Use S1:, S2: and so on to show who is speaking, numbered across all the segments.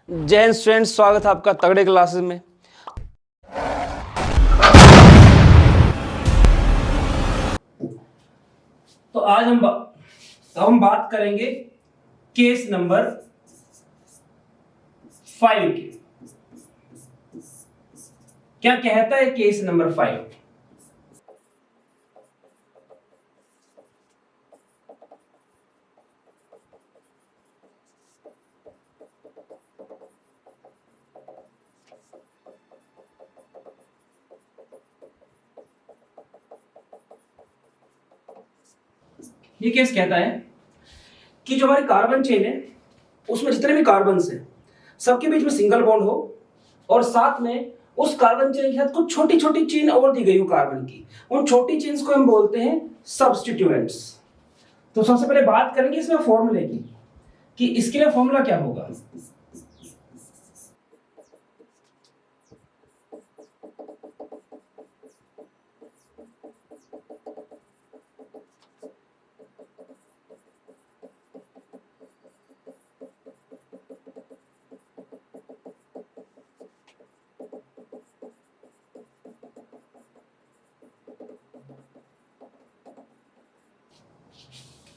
S1: जय हिंद स्टूडेंट्स, स्वागत है आपका तगड़े क्लासेस में। तो आज हम बात करेंगे केस नंबर 5 की। क्या कहता है केस नंबर 5? ये केस कहता है कि जो हमारी कार्बन चेन है उसमें जितने भी कार्बन हैं सबके बीच में सिंगल बॉन्ड हो और साथ में उस कार्बन चेन के साथ कुछ छोटी छोटी चेन और दी गई हो कार्बन की। उन छोटी चेन्स को हम बोलते हैं सब्स्टिट्यूएंट्स। तो सबसे पहले बात करेंगे इसमें फॉर्मूले की कि इसके लिए फॉर्मूला क्या होगा।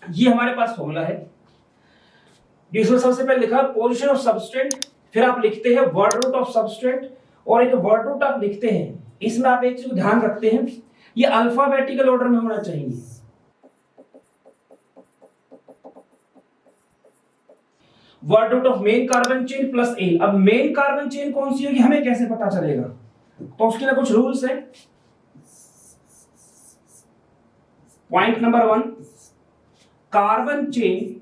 S1: ये हमारे पास फॉर्मूला है जिसमें सबसे पहले लिखा है पोजीशन ऑफ सबस्टेंट, फिर आप लिखते हैं वर्ड रूट ऑफ सबस्टेंट और एक वर्ड रूट आप लिखते हैं। इसमें आप एक चीज ध्यान रखते हैं, ये अल्फाबेटिकल ऑर्डर में होना चाहिए। Word root of main carbon chain plus N. अब मेन कार्बन चेन कौन सी होगी हमें कैसे पता चलेगा? तो उसके लिए कुछ रूल्स है। Point number 1, carbon chain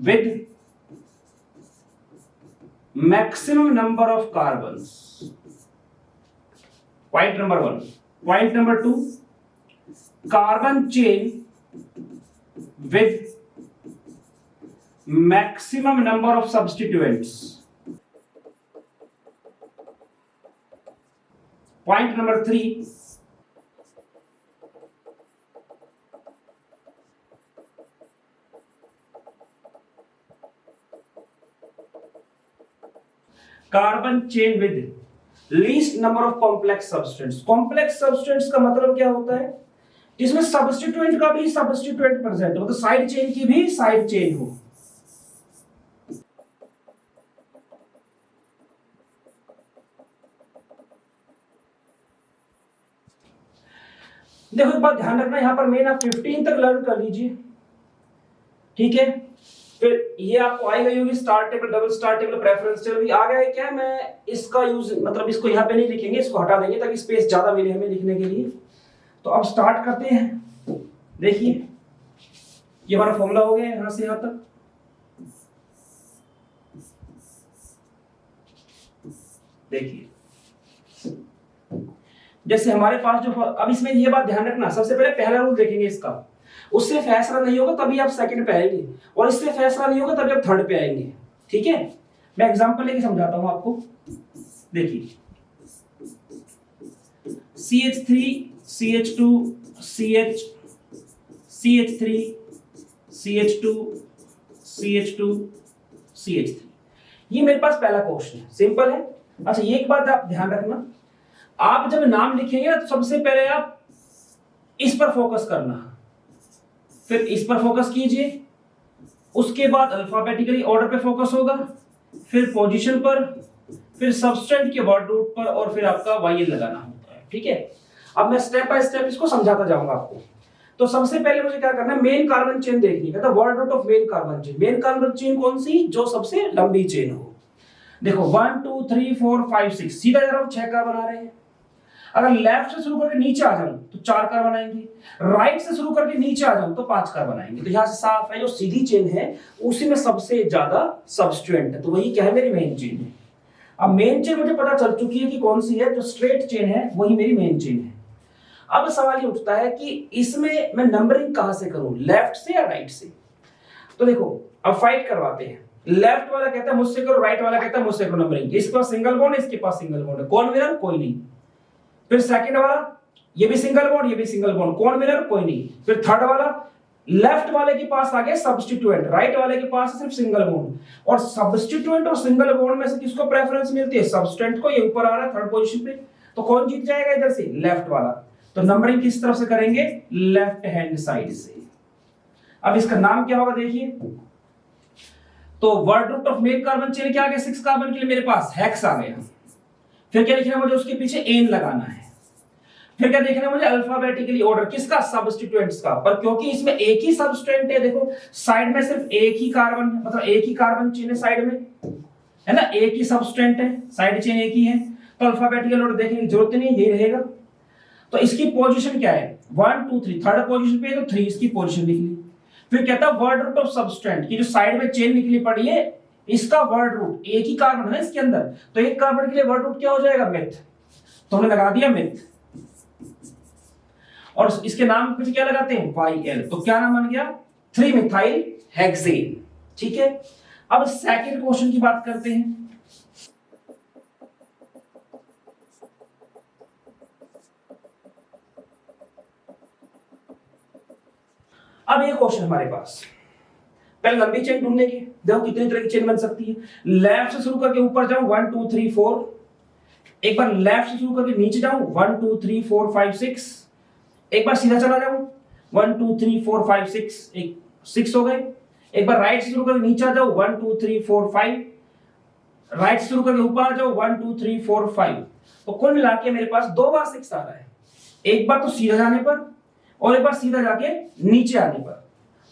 S1: with maximum number of carbons. Point number 1. Point number 2, carbon chain with maximum number of substituents. Point number 3, carbon chain with least number of complex substituents. Complex substituents का मतलब क्या होता है? जिसमें substituent का भी substituent present हो, तो साइड चेन की भी साइड चेन हो। देखो एक बात ध्यान रखना, यहां पर मेन आप 15 तक लर्न कर लीजिए, ठीक है। फिर ये आपको आई गई होगी star table, double star table, preference table. आ गया है क्या? मैं इसका यूज मतलब इसको यहाँ पे नहीं लिखेंगे, इसको हटा देंगे ताकि स्पेस ज्यादा मिले हमें लिखने के लिए। तो अब स्टार्ट करते हैं। देखिए ये हमारा फॉर्मूला हो गया यहां से यहां तक। देखिए जैसे हमारे पास जो, अब इसमें ये बात ध्यान रखना, सबसे पहले पहला रूल देखेंगे इसका, उससे फैसला नहीं होगा तभी आप सेकंड पे आएंगे, और इससे फैसला नहीं होगा तभी आप थर्ड पे आएंगे, ठीक है। मैं एग्जांपल लेके समझाता हूं आपको। देखिए CH3 CH2 CH CH3 CH2 CH2 CH3, ये मेरे पास पहला क्वेश्चन है, सिंपल है। अच्छा ये एक बात आप ध्यान रखना, आप जब नाम लिखेंगे तो सबसे पहले आप इस पर फोकस करना, फिर इस पर फोकस कीजिए, उसके बाद अल्फाबेटिकली ऑर्डर पे फोकस होगा, फिर पोजीशन पर, फिर सबस्टेंट के वर्ड रूट पर, और फिर आपका वाई लगाना होता है, ठीक है। अब मैं स्टेप बाय स्टेप इसको समझाता जाऊंगा आपको। तो सबसे पहले मुझे क्या करना है, मेन कार्बन चेन देखनी है। Word root of main carbon chain. Main carbon chain कौन सी? जो सबसे लंबी चेन हो। देखो 1 2 3 4 5 6, सीधा जा रहा हूं, 6 का बना रहे हैं। अगर लेफ्ट से शुरू करके नीचे आ जाऊं तो 4 का बनाएंगे, राइट से शुरू करके नीचे आ जाऊं तो 5 का बनाएंगे। तो यहां से साफ है जो सीधी चेन है उसी में सबसे ज्यादा सब्स्टिट्यूएंट है, तो वही क्या है? मेरी मेन चेन है। अब मेन चेन मुझे पता चल चुकी है कि कौन सी है, जो स्ट्रेट चेन है वही मेरी मेन चेन है। अब सवाल ये उठता है कि इसमें मैं नंबरिंग कहां से करूं, लेफ्ट से या राइट से? तो देखो अब फाइट करवाते हैं। लेफ्ट वाला कहता है मुझसे करो, राइट वाला कहता है मुझसे करो नंबरिंग। इसके पास सिंगल बॉन्ड है, इसके पास सिंगल बॉन्ड है, कौन विनर? कोई नहीं। फिर सेकंड वाला, ये भी सिंगल बॉन्ड, ये भी सिंगल बॉन्ड, कौन विनर? कोई नहीं। फिर थर्ड वाला, लेफ्ट वाले के पास आ गया सब्स्टिट्यूएंट, राइट वाले के पास सिर्फ सिंगल बॉन्ड, और सब्स्टिट्यूएंट और सिंगल बॉन्ड में से किसको प्रेफरेंस मिलती है? सब्स्टेंट को। ये ऊपर आ रहा है थर्ड पोजीशन पे, तो कौन जीत जाएगा इधर से? लेफ्ट वाला। तो नंबरिंग किस तरफ से करेंगे? लेफ्ट हैंड साइड से। अब इसका नाम क्या होगा देखिए, तो word root of main carbon chain क्या आ गया? 6 कार्बन के लिए मेरे पास हेक्स आ गया। फिर क्या लिखना है मुझे? उसके पीछे एन लगाना है। फिर क्या देखना है मुझे? अल्फाबेटिकली ऑर्डर किसका? सब्स्टिट्यूएंट्स का। पर क्योंकि इसमें एक ही सब्सटेंट है, देखो साइड में सिर्फ एक ही कार्बन, मतलब एक ही कार्बन चेन है साइड में, है ना, एक ही सब्सटेंट है, साइड चेन एक ही है, तो अल्फाबेटिकल ऑर्डर देखने की जरूरत नहीं, यही रहेगा। तो इसकी पोजीशन क्या है? 1 2 3, थर्ड पोजीशन पे है तो 3 इसकी पोजीशन लिख ली। फिर कहता है वर्ड रूट ऑफ सब्सटेंट की जो साइड में चेन निकली पड़ी है, इसका वर्ड रूट, एक ही कार्बन है इसके अंदर, तो एक कार्बन के लिए वर्ड रूट क्या हो जाएगा? मिथ। तो हमने लगा दिया मिथ, और इसके नाम पे क्या लगाते हैं? YL। तो क्या नाम बन गया? 3 मिथाइल हेक्सेन। ठीक है, अब सेकंड क्वेश्चन की बात करते हैं। अब ये क्वेश्चन हमारे पास, पहले लंबी चेन ढूंढने की, देखो कितनी तरह की चेन बन सकती है। लेफ्ट से शुरू करके ऊपर जाऊं 1 2 3 4, एक बार लेफ्ट से शुरू करके नीचे जाऊं 1 2 3 4 5 6, एक बार सीधा चला जाऊं 1 2 3 4 5 6, एक 6 हो गए। एक बार राइट से शुरू करके नीचे आ जाओ 1 2 3 4 5, राइट से शुरू करके ऊपर आ जाओ 1 2 3 4 5। तो कुल मिला के मेरे पास 2 बार 6 आ रहा है, एक बार तो सीधा जाने पर और एक बार सीधा जाके नीचे आने पर।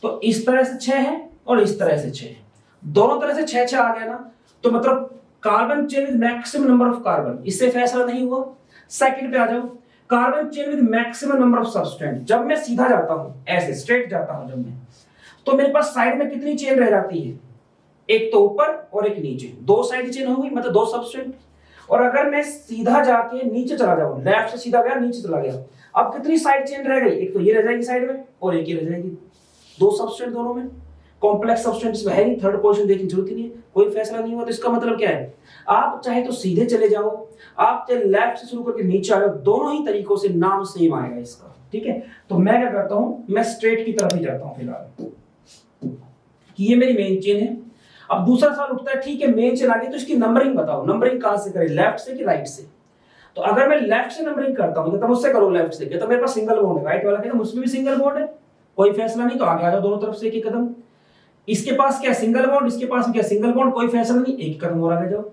S1: तो इस तरह से 6 है और इस तरह से 6 है, दोनों तरह से 6 6 आ गया ना, तो मतलब carbon chain with maximum number of carbon, इससे फैसला नहीं हुआ। सेकंड पे आ जाओ, carbon chain with maximum number of substituent. जब मैं सीधा जाता हूं, ऐसे स्ट्रेट जाता हूं जब मैं, तो मेरे पास साइड में कितनी चेन रह जाती है? एक तो ऊपर और एक नीचे, 2 साइड चेन हो गई, मतलब 2 सब्सटेंट। और अगर मैं सीधा जाके नीचे चला जाऊं, लेफ्ट से सीधा गया नीचे चला गया, अब कितनी साइड चेन रह गई? एक तो ये रह जाएगी साइड में और एक ये रह जाएगी, 2 सब्सटेंट दोनों में। कॉम्प्लेक्स सब्सटेंट्स में है नहीं, थर्ड पोजीशन देखने की जरूरत ही नहीं है, कोई फैसला नहीं हुआ। तो इसका मतलब क्या है? आप चाहे तो सीधे चले जाओ, आप चाहे लेफ्ट से शुरू करके नीचे आ जाओ, दोनों ही तरीकों से नाम सेम आएगा इसका। ठीक है, तो मैं क्या करता हूं, मैं स्ट्रेट की तरफ ही जाता हूं फिलहाल, कि ये मेरी मेन चेन है। अब दूसरा सवाल उठता है, ठीक है मेन चेन आ गई, तो इसकी नंबरिंग बताओ, नंबरिंग कहां से करें, लेफ्ट से कि राइट से? तो अगर मैं लेफ्ट से नंबरिंग करता हूं, तो मुझसे करो लेफ्ट से, तो मेरे पास सिंगल बॉन्ड है, राइट वाला कहता मुझमें भी सिंगल बॉन्ड है, कोई फैसला नहीं, तो आगे आ जाओ दोनों तरफ से एक एक कदम। इसके पास क्या सिंगल बॉन्ड, इसके पास क्या सिंगल बॉन्ड, कोई फैसला नहीं, एक कदम और आगे जाओ।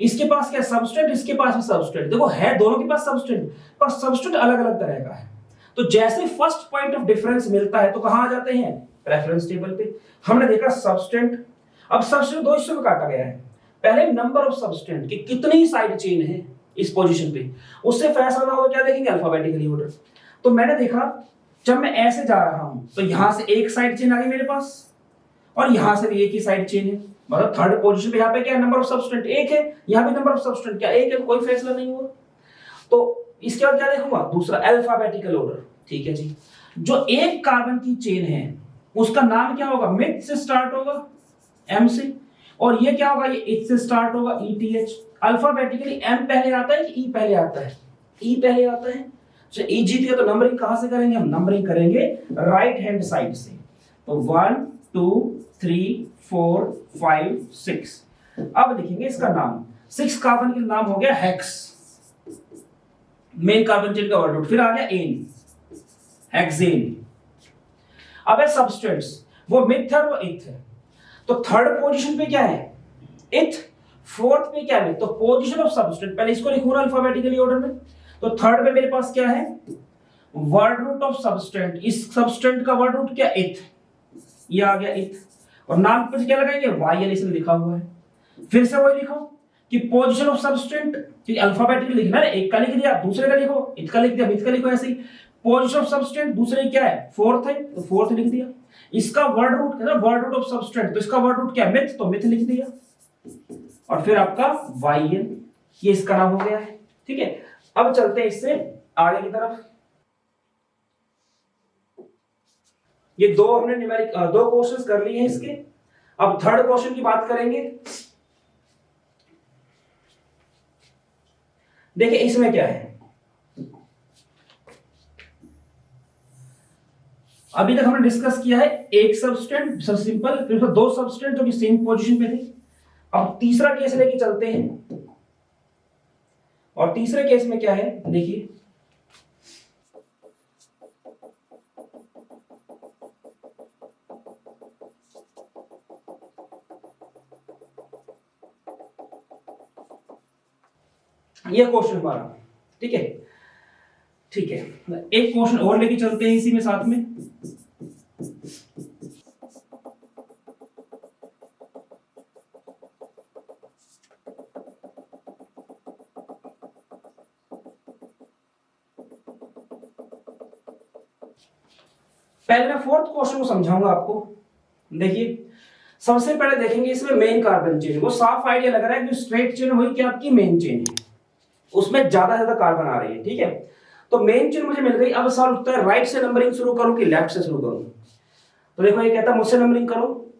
S1: इसके पास क्या सबस्टेंट, इसके पास भी सबस्टेंट, देखो है दोनों के पास सबस्टेंट, पर सबस्टेंट अलग अलग तरह का है। तो जैसे फर्स्ट पॉइंट ऑफ डिफरेंस मिलता है तो कहां आ जाते हैं? प्रेफरेंस टेबल पे। हमने देखा सबस्टेंट, अब सबस्टेंट 2 हिस्सों में काटा गया है, पहले नंबर ऑफ सबस्टेंट कि कितनी साइड चेन है इस पोजीशन पे, उससे फैसला ना हो क्या देखेंगे? Alphabetically order. तो मैंने देखा जब मैं ऐसे जा रहा हूं तो यहां से एक साइड चेन आ गई मेरे पास, और यहां से भी एक ही साइड चेन है, मतलब थर्ड पोजीशन पे यहाँ पे क्या नंबर ऑफ सब्सटेंट एक है, यहाँ भी नंबर ऑफ सब्सटेंट क्या एक है, कोई फैसला नहीं हुआ। तो इसके बाद क्या देखूंगा? दूसरा अल्फाबेटिकल ऑर्डर। ठीक है जी, जो एक कार्बन की चेन है उसका नाम क्या होगा? मिथ से स्टार्ट होगा, एम से, और ये क्या होगा? ये इथ से स्टार्ट होगा, ETH। अल्फाबेटिकली एम पहले आता है कि ई पहले आता है? ई पहले आता है। तो ई जीत गया, तो नंबरिंग कहां से करेंगे? हम नंबरिंग करेंगे राइट हैंड साइड से। तो 1 2 3 4 5 6। अब लिखेंगे इसका नाम, 6 कार्बन के नाम हो गया हेक्स, मेन कार्बन चेन का वर्ड रूट। फिर आ गया एन, हेक्सेन। अब है सब्सटेंट्स, वो मिथ है वो इथ है। तो थर्ड पोजीशन पे क्या है? इथ। फोर्थ पे क्या है? तो पोजीशन ऑफ सब्सटेंट, पहले इसको लिखूंगा अल्फाबेटिकली ऑर्डर में। तो थर्ड पे मेरे पास क्या है? वर्ड रूट ऑफ सब्सटेंट, इस सब्सटेंट का वर्ड रूट क्या? इथ, ये आ गया इथ। और नाम पे क्या लगाएंगे? YL, इसमें लिखा हुआ है। फिर से वही लिखो कि पोजीशन ऑफ सब्सटेंट, क्योंकि अल्फाबेटिकली लिखना है, एक का लिख दिया दूसरे का लिखो, इथ का लिख दिया मिथ का लिखो, ऐसे ही। पोजीशन ऑफ सब्सटेंट दूसरे क्या है? फोर्थ है, तो फोर्थ लिख दिया। इसका वर्ड रूट है ना, वर्ड रूट ऑफ सब्सटेंट, तो इसका वर्ड रूट क्या है? मिथ, तो मिथ लिख दिया। और फिर आपका YL, ये इसका नाम हो गया है। ठीक है, अब चलते हैं इससे आगे की तरफ। ये दो हमने न्यूमेरिक 2 क्वेश्चंस कर लिए हैं इसके। अब थर्ड क्वेश्चन की बात करेंगे। देखिए इसमें क्या है, अभी तक हमने डिस्कस किया है एक सबस्टेंट, सब सिंपल, फिर उसमें दो सबस्टेंट जो कि सेम पोजीशन पे थे। अब तीसरा केस लेके चलते हैं, और तीसरे केस में क्या है देखिए, ये क्वेश्चन हमारा, ठीक है ठीक है। एक क्वेश्चन और लेके चलते हैं इसी में साथ में। पहले मैं फोर्थ क्वेश्चन को समझाऊंगा आपको। देखिए सबसे पहले देखेंगे इसमें मेन कार्बन चेन, वो साफ आइडिया लग रहा है कि स्ट्रेट चेन हुई कि आपकी मेन चेन है, उसमें ज्यादा ज्यादा कार्बन आ रही है, ठीक है। तो मेन चेन मुझे मिल गई। अब सवाल उठता है राइट से नंबरिंग शुरू करूं कि लेफ्ट से शुरू करूं। तो देखो ये कहता है मुझसे नंबरिंग करो,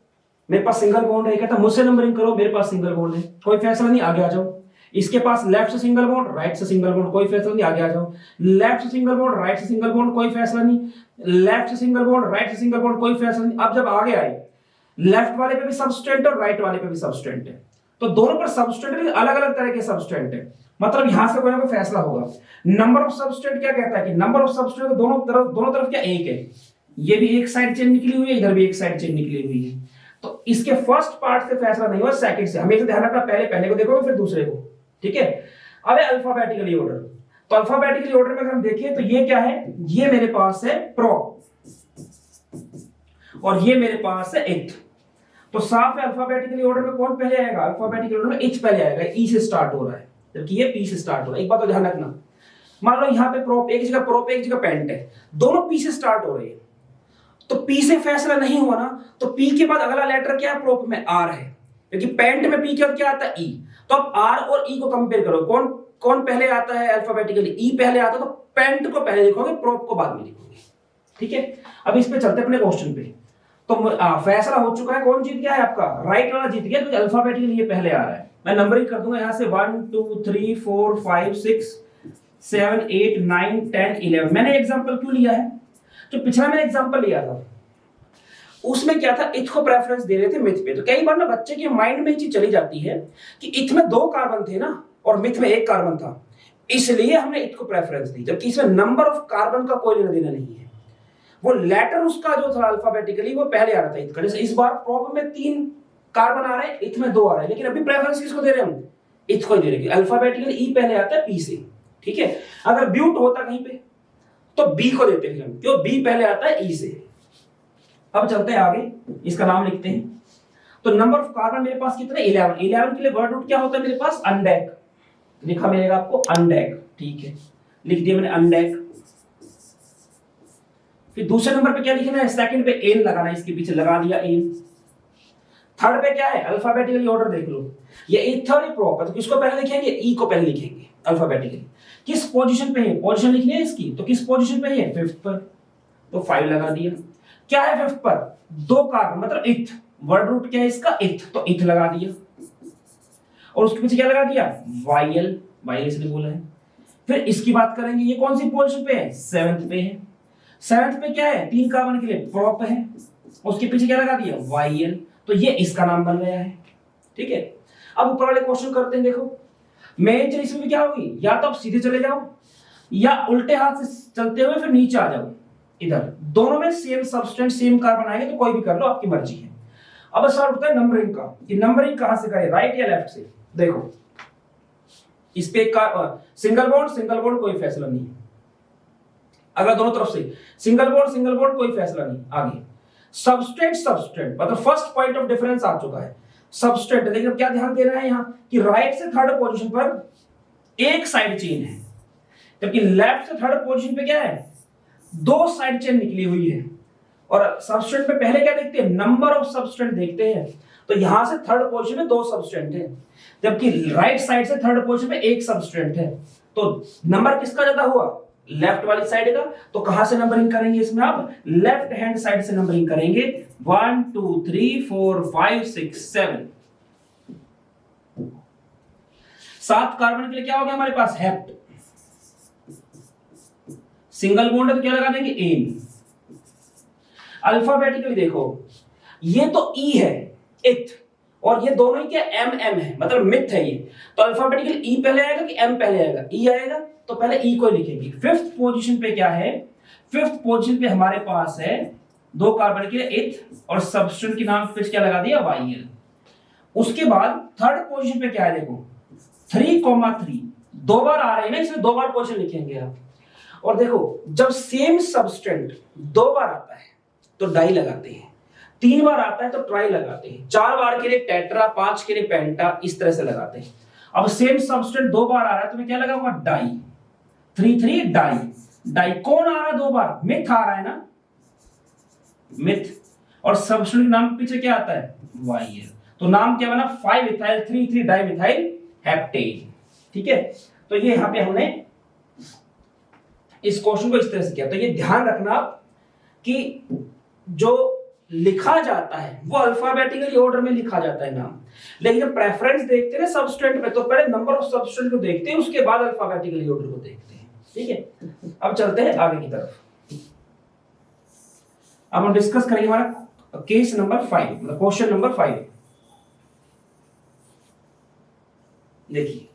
S1: मेरे पास सिंगल बॉन्ड है, ये कहता है मुझसे नंबरिंग करो, मेरे पास सिंगल बॉन्ड है, कोई फैसला नहीं, आगे आ जाओ। इसके पास लेफ्ट से सिंगल बॉन्ड, राइट से सिंगल बॉन्ड, कोई फैसला नहीं, आगे आ जाओ। लेफ्ट से सिंगल बॉन्ड, राइट से सिंगल बॉन्ड, कोई फैसला नहीं, लेफ्ट से सिंगल बॉन्ड, राइट से सिंगल बॉन्ड, कोई फैसला नहीं। अब जब आगे आए लेफ्ट वाले पे भी सबस्टेंट और राइट वाले पे भी सबस्टेंट है, तो दोनों पर सबस्टेंट भी अलग अलग तरह के सबस्टेंट है, मतलब यहां से कोई ना कोई फैसला होगा। नंबर ऑफ सबस्टेंट क्या कहता है कि नंबर ऑफ सबस्टेंट दोनों तरफ क्या एक है, ये भी एक साइड चेन निकली हुई है, इधर भी एक साइड चेन निकली हुई है। तो इसके फर्स्ट पार्ट से फैसला नहीं हुआ, सेकंड से। हमेशा ध्यान रखना, पहले पहले को देखोगे फिर दूसरे को, ठीक है। अब अल्फाबेटिकली ऑर्डर, तो अल्फाबेटिकली ऑर्डर में अगर हम देखें तो ये क्या है, ये मेरे पास है प्रो और ये मेरे पास है इथ। तो साफ है अल्फाबेटिकली ऑर्डर में कौन पहले आएगा, अल्फाबेटिकली ऑर्डर में इथ पहले आएगा, ई से स्टार्ट हो रहा है जबकि ये पी से स्टार्ट हो रहा है। एक बात तो ध्यान रखना, मान लो यहाँ पे प्रोप एक जगह पेंट है, दोनों पी से स्टार्ट हो रहे हैं, तो पी से फैसला नहीं हुआ ना, तो पी के बाद अगला लेटर क्या है प्रोप में, आर है, क्योंकि पेंट में पी के बाद क्या आता है ई। तो अब आर और ई को कंपेयर करो, कौन कौन पहले आता है अल्फाबेटिकली, ई पहले आता है, तो पेंट को पहले लिखोगे, प्रोप को बाद में लिखोगे, ठीक है। अब इस पे चलते अपने क्वेश्चन पे। तो फैसला हो चुका है, कौन जीत गया है आपका, राइट वाला जीत गया, क्योंकि अल्फाबेटिकली ये पहले आ रहा है। मैं नंबरिंग कर दूंगा यहां से 1 2 3 4 5 6 7 8 9 10 11। मैंने एग्जांपल क्यों लिया है, जो पिछला मैंने एग्जांपल लिया था उसमें क्या था, इथ को प्रेफरेंस दे रहे थे मिथ पे। तो कई बार ना बच्चे के माइंड में ये चीज चली जाती है कि इथ में 2 कार्बन थे ना और मिथ में 1 कार्बन था, इसलिए हमने इथ को प्रेफरेंस दी, जबकि इसमें नंबर ऑफ कार्बन का कोई लेना देना नहीं है। वो लेटर उसका जो था अल्फाबेटिकली वो पहले आ रहा था इथ का। जैसे इस बार प्रॉप में 3 कार्बन आ रहे हैं, इथ में 2 आ रहे हैं, लेकिन अभी प्रेफरेंस किसको दे रहे हैं हम, इथ को दे रहे हैं। अल्फाबेटिकली ई पहले आता है पी से, ठीक है। अगर ब्यूट होता कहीं पे तो बी को देते हैं हम, क्यों, बी पहले आता है ई से। अब चलते हैं आगे, इसका नाम लिखते हैं। तो नंबर ऑफ कार्बन मेरे पास कितने, 11। 11 के लिए वर्ड रूट क्या होता है मेरे पास, अनडेक, लिखा मिलेगा आपको अनडेक, ठीक है, लिख दिया मैंने अनडेक। फिर दूसरे नंबर पे क्या लिखना है, सेकंड पे एन लगाना, इसके पीछे लगा दिया एन। थर्ड पे क्या है, अल्फाबेटिकली ऑर्डर देख लो, ये इथ और ये प्रोप है, तो किसको पहले लिखेंगे, ई को पहले लिखेंगे अल्फाबेटिकली। किस पोजीशन पे है, पोजीशन लिखनी है इसकी, तो किस पोजीशन पे है, 5th पर, तो 5 लगा दिया। क्या है 5th पर, 2 कार्बन, मतलब इथ, वर्ड रूट क्या है इसका, इथ, तो इथ लगा दिया। और उसके पीछे क्या लगा दिया, वायल, वायल इसने बोला है। फिर इसकी बात करेंगे, ये कौन सी पोजीशन पे है, 7th पे है। 7th पे क्या है, 3 कार्बन के लिए प्रोप है, उसके पीछे क्या लगा दिया, वायल, तो ये इसका नाम बन गया है, ठीक है। अब ऊपर वाले क्वेश्चन करते हैं, देखो मेन चीज इसमें क्या होगी, या तो आप सीधे चले जाओ या उल्टे हाथ से चलते हुए फिर नीचे आ जाओ, इधर दोनों में सेम सबस्टेंस सेम कार्बन आएंगे, तो कोई भी कर लो, आपकी मर्जी है। अब सवाल उठता है नंबरिंग का, कि नंबरिंग कहां से करें, राइट या लेफ्ट से। देखो इस पे सिंगल बॉन्ड कोई फैसला नहीं, अगर दोनों तरफ से सिंगल बॉन्ड कोई फैसला नहीं। आगे सबस्टेंट मतलब फर्स्ट पॉइंट ऑफ डिफरेंस आ चुका है, सबस्टेंट। लेकिन क्या ध्यान देना है यहां कि राइट से थर्ड पोजीशन पर एक साइड चेन है, जबकि लेफ्ट से थर्ड पोजीशन पे क्या है, 2 साइड चेन निकली हुई है। और सबस्टेंट में पहले क्या देखते हैं, नंबर ऑफ सबस्टेंट देखते हैं। तो यहां से थर्ड पोजीशन में 2 सबस्टेंट है, जबकि राइट साइड से थर्ड पोजीशन में 1 सबस्टेंट है। तो नंबर किसका ज्यादा हुआ, लेफ्ट वाली साइड का। तो कहां से नंबरिंग करेंगे इसमें, आप लेफ्ट हैंड साइड से नंबरिंग करेंगे, 1 2 3 4 5 6 7। 7 कार्बन के लिए क्या हो गया हमारे पास, हेप्ट। सिंगल बॉन्ड है तो क्या लगा देंगे, एन। अल्फाबेटिकली देखो, ये तो ई है इथ, और ये दोनों ही क्या एम एम है, मतलब मिथ है ये। तो अल्फाबेटिकली ई पहले आएगा कि एम पहले आएगा? ई आएगा, तो पहले ई को लिखेंगे। फिफ्थ पोजीशन पे क्या है? फिफ्थ पोजीशन पे हमारे पास है दो कार्बन के इथ और सब्स्टेंट के नाम पे क्या लगा दिया? वाईएल। उसके बाद थर्ड पोजीशन पे क्या है? देखो 3,3 दो बार आ रहे हैं ना, इसलिए दो बार पोजीशन लिखेंगे आप। और देखो जब सेम सब्सटेंट दो बार आता है तो डाई लगाते हैं, तीन बार आता है तो ट्राई लगाते हैं, चार बार के लिए टेट्रा, पांच के लिए पेंटा, इस तरह से लगाते हैं। अब सेम सब्सटेंट दो बार आ रहा है तो मैं क्या लगाऊंगा? डाई। 3,3 डाई। डाई कौन आ रहा है दो बार? मिथ आ रहा है ना, मिथ। और सब्सटेंट के नाम पीछे क्या आता है? वाईएल। तो नाम क्या बना? 5-इथाइल 3,3 डाइमिथाइल हेप्टेन। ठीक है, तो ये यहां पे हमने इस क्वेश्चन को इस तरह से किया। तो ये ध्यान रखना कि जो लिखा जाता है वो अल्फाबेटिकली ऑर्डर में लिखा जाता है नाम, लेकिन जब प्रेफरेंस देखते हैं ना सब्सटेंट में, तो पहले नंबर ऑफ सब्सटेंट को देखते हैं, उसके बाद अल्फाबेटिकली ऑर्डर को देखते हैं। ठीक है, अब चलते हैं आगे की तरफ। अब हम डिस्कस करेंगे हमारा केस नंबर 5, मतलब क्वेश्चन नंबर 5। देखिए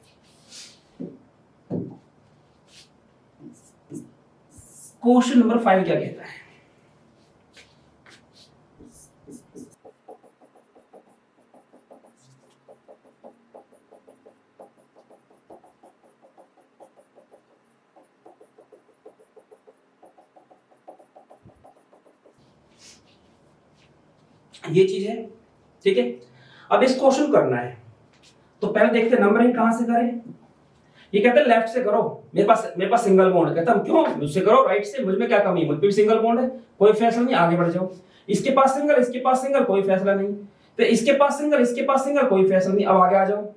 S1: क्वेश्चन नंबर 5 क्या कहता है? ये चीज है। ठीक है, अब इस क्वेश्चन करना है तो पहले देखते हैं नंबरिंग कहां से करें। ये कहते हैं लेफ्ट से करो, मेरे पास सिंगल बॉन्ड है। कहता हम क्यों? मुझसे करो राइट से, मुझ में क्या कमी है? मुझ पे भी सिंगल बॉन्ड है, कोई फैसला नहीं, आगे बढ़ जाओ। इसके पास सिंगल, इसके पास सिंगल, कोई फैसला नहीं। तो इसके पास सिंगल, इसके पास सिंगल, कोई फैसला नहीं, अब आगे आ जाओ।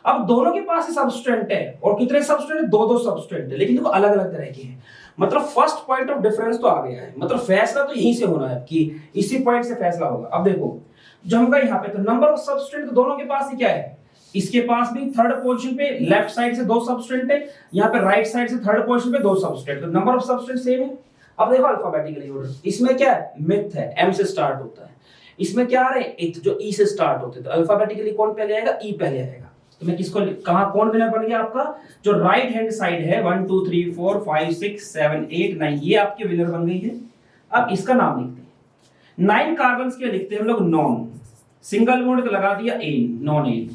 S1: अब दोनों के पास ही सब्सटेंट है, और कितने सब्सटेंट है? दो सब्सटेंट है, लेकिन देखो अलग अलग तरह के हैं। मतलब फर्स्ट पॉइंट ऑफ डिफरेंस तो आ गया है, मतलब फैसला तो यहीं से होना है कि इसी पॉइंट से फैसला होगा। अब देखो जो हम गए यहाँ पे, तो नंबर ऑफ सब्सटेंट तो दोनों के पास ही क्या है? इसके पास भी थर्ड पोजीशन पे लेफ्ट साइड से दो सब्सटेंट है, यहाँ पे राइट साइड से थर्ड पोजीशन पे दो सब्सटेंट, तो नंबर ऑफ सब्सटेंट सेम है। अब देखो अल्फाबेटिकली ऑर्डर, इसमें क्या है? मिथ है, एम से स्टार्ट होता है। इसमें क्या आ रहे हैं? इथ, जो ई से स्टार्ट होते हैं। तो अल्फाबेटिकली कौन पहले आएगा? ई पहले आएगा। तो मैं किसको कहां कौन विनर बन गया आपका? जो राइट हैंड साइड है 1 2 3 4 5 6 7 8 9, ये आपके विनर बन गई है। अब इसका नाम लिखते हैं। 9 कार्बन्स के लिखते हैं हम लोग नॉन, सिंगल बॉन्ड तो लगा दिया एन, नॉन एन।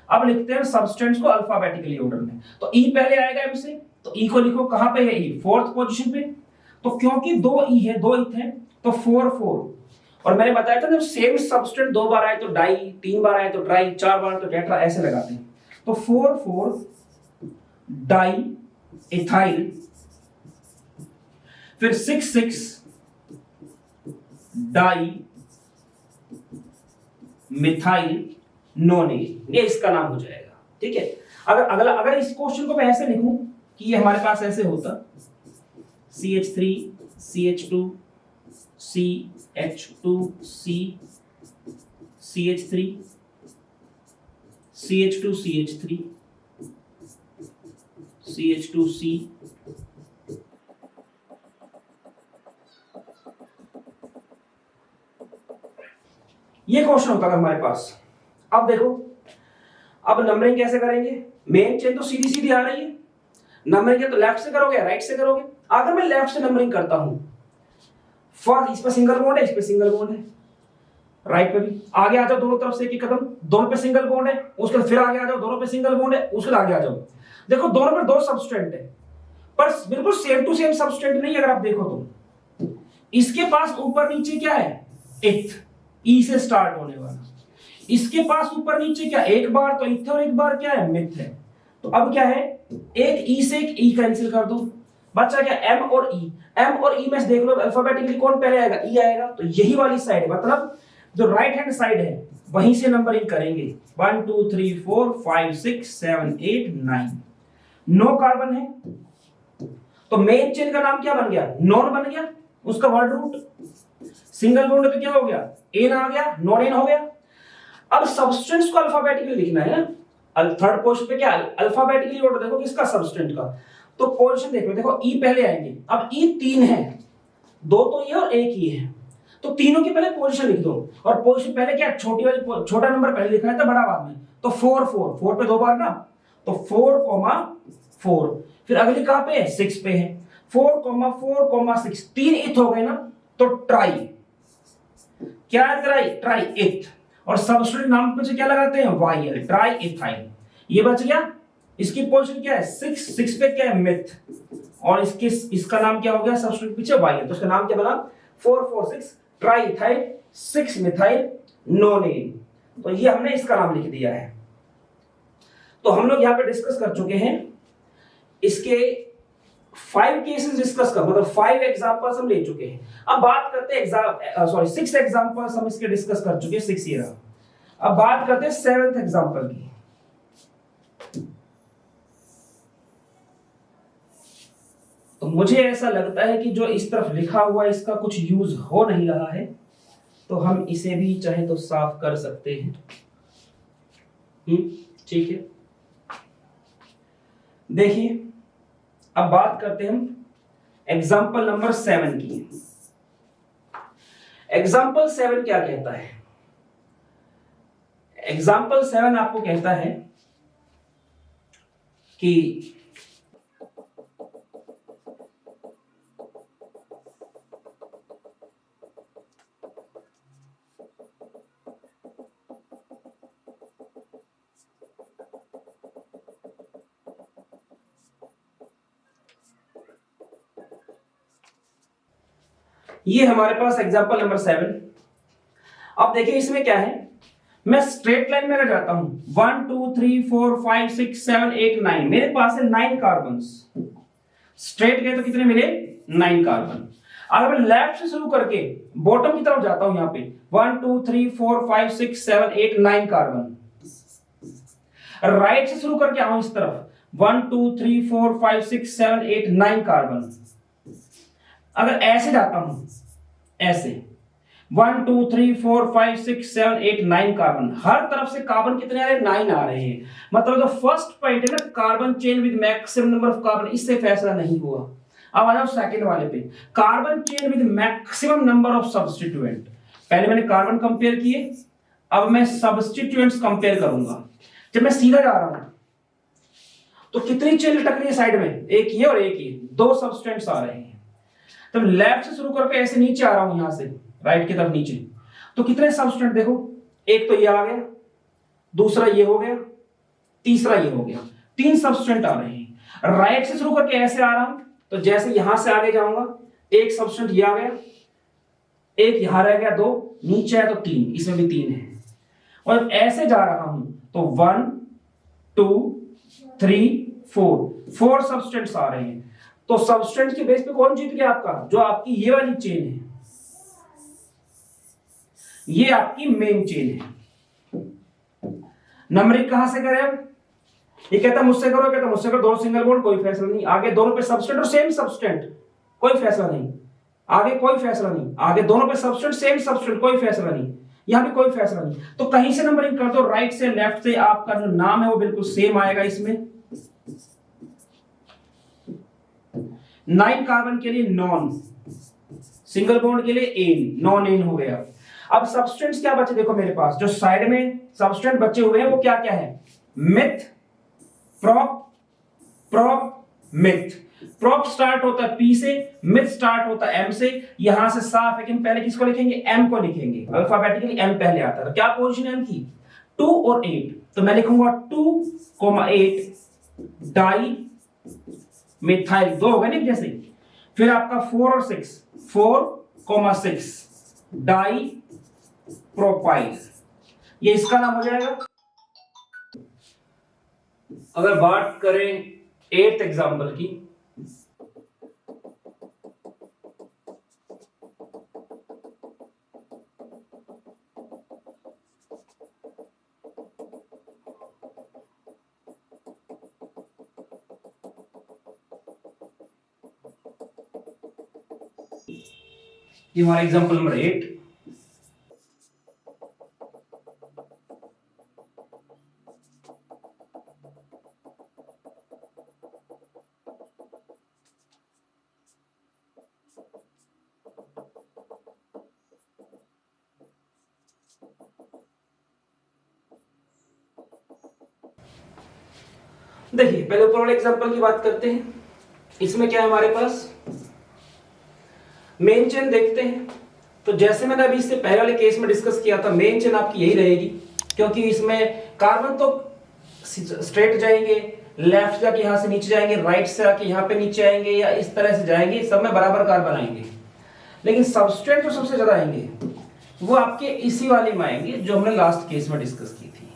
S1: अब लिखते हैं सब्सटेंट्स को अल्फाबेटिकली ऑर्डर में। तो ई पहले आएगा एम से, तो ई को लिखो कहां पे है? ई फोर्थ पोजीशन पे। तो क्योंकि दो ई है, दो इथ है, तो 4 4। और मैंने बताया था जब सेम सब्सटेंट दो बार आए तो डाई, तीन बार आए तो ट्राई, चार बार तो टेट्रा, ऐसे लगाते हैं। तो 4 4 डाई इथाइल, फिर 6 6 डाई मिथाइल नोनेन, ये इसका नाम हो जाएगा। ठीक है, अगर इस क्वेश्चन को मैं ऐसे लिखूं कि ये हमारे पास ऐसे होता CH3 CH2 CH2 C CH3 CH2 CH3 CH2 C, ये क्वेश्चन होता है हमारे पास। अब देखो, अब नंबरिंग कैसे करेंगे? मेन चेन तो सीधी सीधी आ रही है, नंबरिंग तो लेफ्ट से करोगे राइट से करोगे। अगर मैं लेफ्ट से नंबरिंग करता हूं, फर्स्ट इस पे सिंगल बॉन्ड है, इस पे सिंगल बॉन्ड है, राइट पे भी आगे आ जाओ, दोनों तरफ से एक कदम, दोनों पे सिंगल बॉन्ड है, उसके बाद फिर आगे आ जाओ, दोनों पे सिंगल बॉन्ड है, उसके बाद आगे आ जाओ। देखो दोनों पे दो सब्सटेंट है, पर बिल्कुल सेम टू सेम सब्सटेंट नहीं। अगर आप देखो तो इसके पास ऊपर नीचे क्या है? इथ, ई से स्टार्ट होने वाला। इसके पास ऊपर नीचे क्या? एक बार तो इथ और एक बार क्या है? मिथ है। तो अब क्या है? एक ई से एक ई कैंसिल कर दो, बच्चा क्या? एम और ई। एम और ई में देख लो अल्फाबेटिकली कौन पहले आएगा? ई आएगा। तो यही वाली साइड, मतलब जो राइट हैंड साइड है वहीं से नंबरिंग करेंगे। 1 2 3 4 5 6 7 8 9। 9 कार्बन है, तो मेन चेन का नाम क्या बन गया? नॉन बन गया, उसका वर्ड रूट। सिंगल बॉन्ड तो क्या हो गया? एन आ गया, नॉन एन हो गया। अब सब्सटेंस को अल्फाबेटिकली लिखना है ना, थर्ड पोजीशन पे क्या? अल्फाबेटिकली ऑर्डर देखो किसका? सब्सटेंट का। तो पोजीशन देखो, देखो ई पहले आएंगे। अब ई 3 है, दो तो ये और एक ही है, तो तीनों की पहले पोजीशन लिख दो, और पोजीशन पहले क्या, छोटी वाली छोटा नंबर पहले लिखना था, बड़ा बाद में। तो 4 4 4 पे 2 बार ना, तो 4,4। फिर अगली कहां पे है, 6 पे है, 4,4,6, 3 इथ हो गए ना, तो ट्राई, क्या है ट्राई, ट्राई इथ, और सब्स्टिट्यूट नाम पे क्या लगाते हैं, वाइल, ट्राई इथाइल। ये बच गया। इसकी पोजीशन क्या है, 6, 6 पे क्या है, मिथ, और इसका नाम क्या हो गया, सब्स्टिट्यूट पीछे वाइल, तो इसका नाम क्या बना, 4,4,6 ट्राई इथाइल 6 मिथाइल नोनेन। तो ये हमने इसका नाम लिख दिया है। तो हम लोग यहां पे डिस्कस कर चुके हैं इसके 5 केसेस डिस्कस कर, मतलब 5 एग्जांपल्स हम ले चुके हैं। अब बात करते हैं 6 एग्जांपल्स हम इसके डिस्कस कर चुके हैं, 6 ये रहा। अब बात करते हैं 7th एग्जांपल की। तो मुझे ऐसा लगता है कि जो इस तरफ लिखा हुआ है इसका कुछ यूज हो नहीं रहा है, तो हम इसे भी चाहे तो साफ कर सकते हैं। ठीक है, देखिए अब बात करते हैं हम एग्जाम्पल नंबर 7 की। एग्जाम्पल 7 क्या कहता है, एग्जाम्पल 7 आपको कहता है कि ये हमारे पास एग्जाम्पल नंबर 7। अब देखिए इसमें क्या है, मैं स्ट्रेट लाइन में अगर जाता हूं 1 2 3 4 5 6 7 8 9, मेरे पास है 9 कार्बन्स। स्ट्रेट गए तो कितने मिले, 9 कार्बन। अगर मैं लेफ्ट से शुरू करके बॉटम की तरफ जाता हूं, यहां पे 1 2 3 4 5 6 7 8 9 कार्बन। राइट से शुरू करके आऊं इस तरफ 1 2 3 4 5 6 7 8 9 कार्बन। अगर ऐसे जाता हूं, ऐसे 1 2 3 4 5 6 7 8 9 कार्बन, हर तरफ से कार्बन कितने आ रहे हैं, 9 आ रहे हैं। मतलब जो फर्स्ट पॉइंट है ना, carbon chain with maximum number of carbon, इससे फैसला नहीं हुआ। अब आ जाओ सेकंड वाले पे, carbon chain with maximum number of substituent. पहले मैंने कार्बन कंपेयर किए, अब मैं सब्स्टिट्यूएंट्स कंपेयर करूंगा। जब मैं सीधा जा रहा हूं तो कितनी चेन लटक रही है साइड में, एक ये और एक ये, 2 सब्स्टिट्यूएंट्स आ रहे हैं। तो लेफ्ट से शुरू करके ऐसे नीचे आ रहा हूं, यहां से राइट की तरफ नीचे, तो कितने सब्स्टिट्यूएंट देखो, एक तो ये आ गया, दूसरा ये हो गया, तीसरा ये हो गया, 3 सब्स्टिट्यूएंट आ रहे हैं। राइट से शुरू करके ऐसे आ रहा हूं, तो जैसे यहां से आगे जाऊंगा, एक सब्स्टिट्यूएंट ये आ गया, एक यहां रह गया, 2 नीचे है तो 3, इसमें भी 3 है। और ऐसे जा रहा हूं तो 1 2 3 4 सब्स्टिट्यूएंट्स आ रहे हैं। तो सब्सटेंस के बेस पे कौन जीत गया आपका, जो आपकी ये वाली चेन है, ये आपकी मेन चेन है। नंबरिंग कहां से करें अब, ये कहता मुझसे करो, कहता मुझसे करो, दोनों सिंगल बॉन्ड, कोई फैसला नहीं। आगे दोनों पे सब्सटेंट और सेम सब्सटेंट, कोई फैसला नहीं। आगे कोई फैसला नहीं, आगे दोनों पे सब्सटेंट सेम सब्सटेंट, कोई फैसला नहीं। यहां भी कोई फैसला नहीं। तो कहीं से नंबरिंग कर दो, राइट से लेफ्ट से, आपका जो नाम है वो बिल्कुल सेम आएगा इसमें। 9 कार्बन के लिए नॉन, सिंगल बॉन्ड के लिए एन, नॉन एन हो गया। अब सब्सटेंट्स क्या बचे, देखो मेरे पास जो साइड में सब्सटेंट बचे हुए हैं वो क्या क्या है, myth, prop, prop, myth. Prop start होता है पी से, मिथ स्टार्ट होता है एम से। यहां से साफ है कि हम पहले किसको लिखेंगे, एम को लिखेंगे, अल्फाबेटिकली एम पहले आता है। तो क्या पोजीशन है एम की, 2 और 8, तो मैं लिखूंगा 2,8 डाई मिथाइल, 2 हो गए ना जैसे। फिर आपका 4 और 6, 4,6 डाई प्रोपाइल, ये इसका नाम हो जाएगा। अगर बात करें 8th एग्जांपल की, ये हमारा एग्जांपल नंबर 8। देखिए पहले ऊपर वाले एग्जांपल की बात करते हैं। इसमें क्या है हमारे पास, मेन चेन देखते हैं। तो जैसे मैंने अभी इससे पहले वाले केस में डिस्कस किया था, मेन चेन आपकी यही रहेगी, क्योंकि इसमें कार्बन तो स्ट्रेट जाएंगे, लेफ्ट जाके यहां से नीचे जाएंगे, राइट से आके यहां पे नीचे आएंगे, या इस तरह से जाएंगे, सब में बराबर कार्बन आएंगे। लेकिन सबस्ट्रेट जो सबसे ज्यादा आएंगे वो आपके इसी वाले में आएंगे जो हमने लास्ट केस में डिस्कस की थी।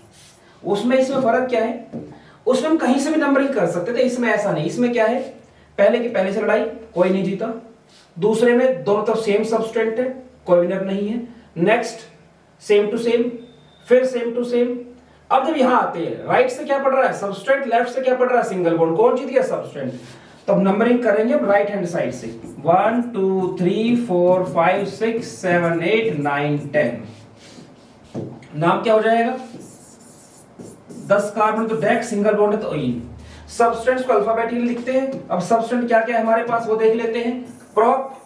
S1: उसमें इसमें फर्क क्या है, उसमें हम कहीं से भी नंबरिंग कर सकते थे, इसमें ऐसा नहीं। इसमें क्या है, पहले की पहले से लड़ाई, कोई नहीं जीता। दूसरे में दोनों तरफ सेम सबस्ट्रेंट है, कोई विनर नहीं है। नेक्स्ट सेम टू सेम, फिर सेम टू सेम। अब जब यहां आते हैं, राइट से क्या पड़ रहा है सबस्ट्रेंट, लेफ्ट से क्या पड़ रहा है सिंगल बॉन्ड, कौन जीत गया सबस्ट्रेंट। तो अब नंबरिंग करेंगे हम राइट हैंड साइड से, 1 2 3 4 5 6 7 8 9 10। नाम क्या हो जाएगा, 10 कार्बन तो डायरेक्ट सिंगल बॉन्ड है तो इन। सबस्टेंस को अल्फाबेटिकली लिखते हैं। अब सबस्टेंट क्या क्या है हमारे पास वो देख लेते हैं। प्रोप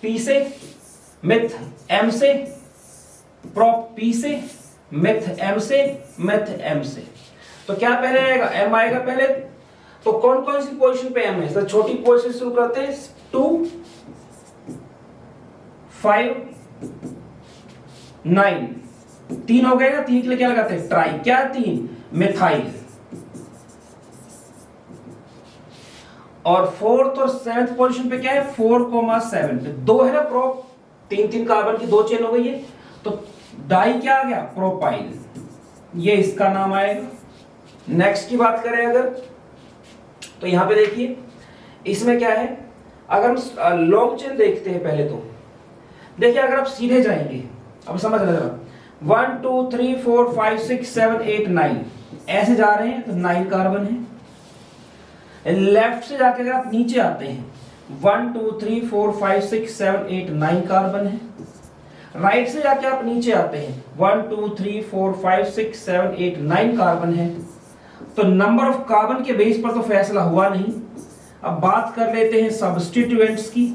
S1: पी से, मिथ एम से, प्रोप पी से, मिथ एम से, मिथ एम से। तो क्या पहले आएगा, एम आएगा पहले। तो कौन कौन सी पोजीशन पे एम है, तो छोटी पोजीशन शुरू करते हैं, 2 5 9। 3 हो गए ना, 3 के लिए क्या लगाते हैं ट्राई, क्या 3 मिथाइल। और 4th और 7th पोजीशन पे क्या है, 4,7 पे 2 है ना प्रोप, 3 कार्बन की 2 चेन हो गई है। तो डाई क्या आ गया, प्रोपाइल, ये इसका नाम आएगा। नेक्स्ट की बात करें अगर, तो यहां पे देखिए इसमें क्या है, अगर हम लॉन्ग चेन देखते हैं पहले तो देखिए, अगर आप सीधे जाएंगे, अब समझ रहे हैं, 1 2 3 4 5 6 7 8 9 ऐसे जा रहे हैं तो 9 कार्बन है। लेफ्ट से जाके अगर आप नीचे आते हैं, 1 2 3 4 5 6 7 8 9 कार्बन है। राइट से जाके आप नीचे आते हैं, 1 2 3 4 5 6 7 8 9 कार्बन है। तो नंबर ऑफ कार्बन के बेस पर तो फैसला हुआ नहीं। अब बात कर लेते हैं सब्स्टिट्यूएंट्स की।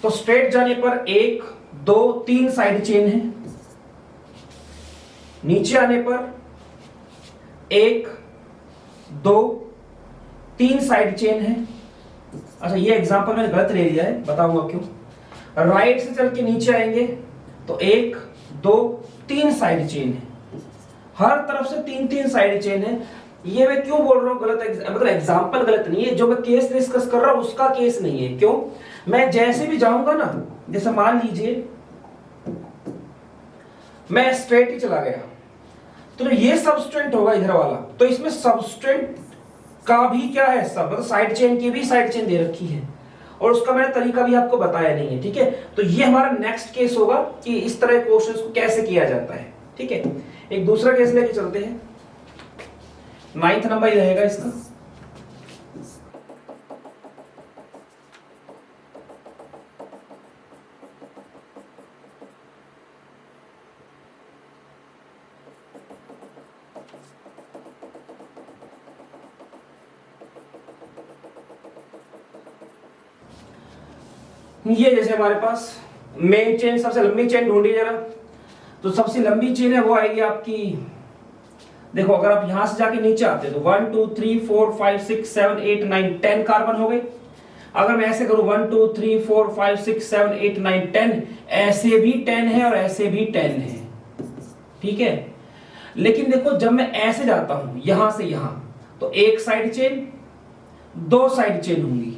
S1: तो स्ट्रेट जाने पर 1 2 3 साइड चेन है, नीचे आने पर 1 2 3 साइड चेन है। अच्छा ये एग्जांपल मैंने गलत ले लिया है, बताऊंगा क्यों। राइट से चल के नीचे आएंगे तो 1 2 3 साइड चेन है, हर तरफ से 3 साइड चेन है। ये मैं क्यों बोल रहा हूं गलत, मतलब एग्जांपल गलत नहीं है, जो मैं केस डिस्कस कर रहा हूं उसका केस नहीं है। क्यों, मैं जैसे भी जाऊंगा ना, जैसे मान लीजिए मैं स्ट्रेट ही चला गया, तो ये सबस्ट्रेंट होगा इधर वाला, तो इसमें सबस्ट्रेंट का भी क्या है, सब मतलब साइड चेन की भी साइड चेन दे रखी है, और उसका मैंने तरीका भी आपको बताया नहीं है। ठीक है, तो ये हमारा नेक्स्ट केस होगा कि इस तरह के क्वेश्चंस को कैसे किया जाता है। ठीक है, एक दूसरा केस लेके चलते हैं, 9th नंबर ही रहेगा इसका। ये जैसे हमारे पास मेन चेन, सबसे लंबी चेन ढूंढिए जरा। तो सबसे लंबी चेन है वो आएगी आपकी, देखो अगर आप यहां से जाके नीचे आते तो 1 2 3 4 5 6 7 8 9 10 कार्बन हो गए। अगर मैं ऐसे करूं 1 2 3 4 5 6 7 8 9 10, ऐसे भी 10 है और ऐसे भी 10 है। ठीक है, लेकिन देखो जब मैं ऐसे जाता हूं यहां से यहां, तो एक साइड चेन, 2 साइड चेन होंगी,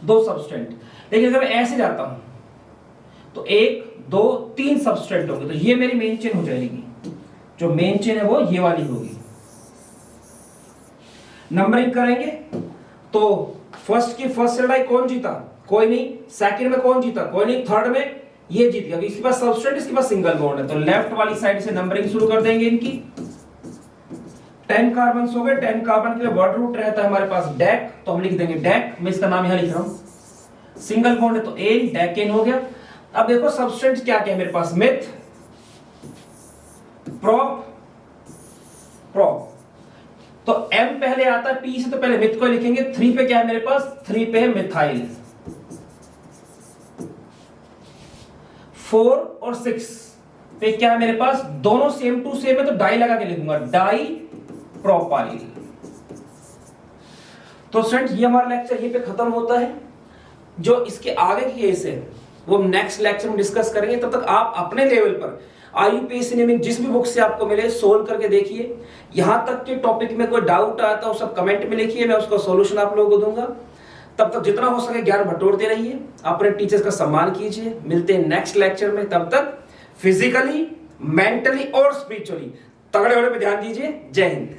S1: 2 सबस्टेंट। लेकिन अगर मैं ऐसे जाता हूं तो 1 2 3 सबस्ट्रेट होंगे, तो ये मेरी मेन चेन हो जाएगी। जो मेन चेन है वो ये वाली होगी। नंबरिंग करेंगे तो फर्स्ट की फर्स्ट लड़ाई कौन जीता, कोई नहीं। सेकंड में कौन जीता, कोई नहीं। थर्ड में ये जीत गया, इसके पास सबस्ट्रेट, इसके पास सिंगल बॉन्ड है। तो लेफ्ट वाली साइड से नंबरिंग शुरू कर देंगे इनकी। 10 कार्बन हो गए। 10 कार्बन के लिए वर्ड रूट रहता है हमारे पास डेक, तो हम लिख देंगे डेक। मैं इसका नाम यहां लिख रहा हूं, सिंगल बॉन्ड है तो एन, डेकेन हो गया। अब देखो सबस्टेंट क्या क्या है मेरे पास, मिथ, प्रोप, प्रोप। तो एम पहले आता है, पी से तो पहले मिथ को लिखेंगे। 3 पे क्या है मेरे पास, 3 पे है मिथाइल। 4 और 6 पे क्या है मेरे पास, दोनों सेम टू सेम है तो डाई लगा के लिखूंगा, डाई प्रोपाइल। तो स्टूडेंट ये हमारा लेक्चर यहीं पे खत्म होता है। जो इसके आगे की केस है वो हम नेक्स्ट लेक्चर में डिस्कस करेंगे। तब तक आप अपने लेवल पर IUPAC नेमिंग जिस भी बुक से आपको मिले सोल्व करके देखिए। यहां तक के टॉपिक में कोई डाउट आता है सब कमेंट में लिखिए, मैं उसका सॉल्यूशन आप लोगों को दूंगा। तब तक जितना हो सके ज्ञान बटोरते रहिए, अपने टीचर्स का सम्मान कीजिए। मिलते हैं नेक्स्ट लेक्चर में, तब तक फिजिकली, मेंटली और स्पिरिचुअली तगड़े होने पे ध्यान दीजिए। जय हिंद।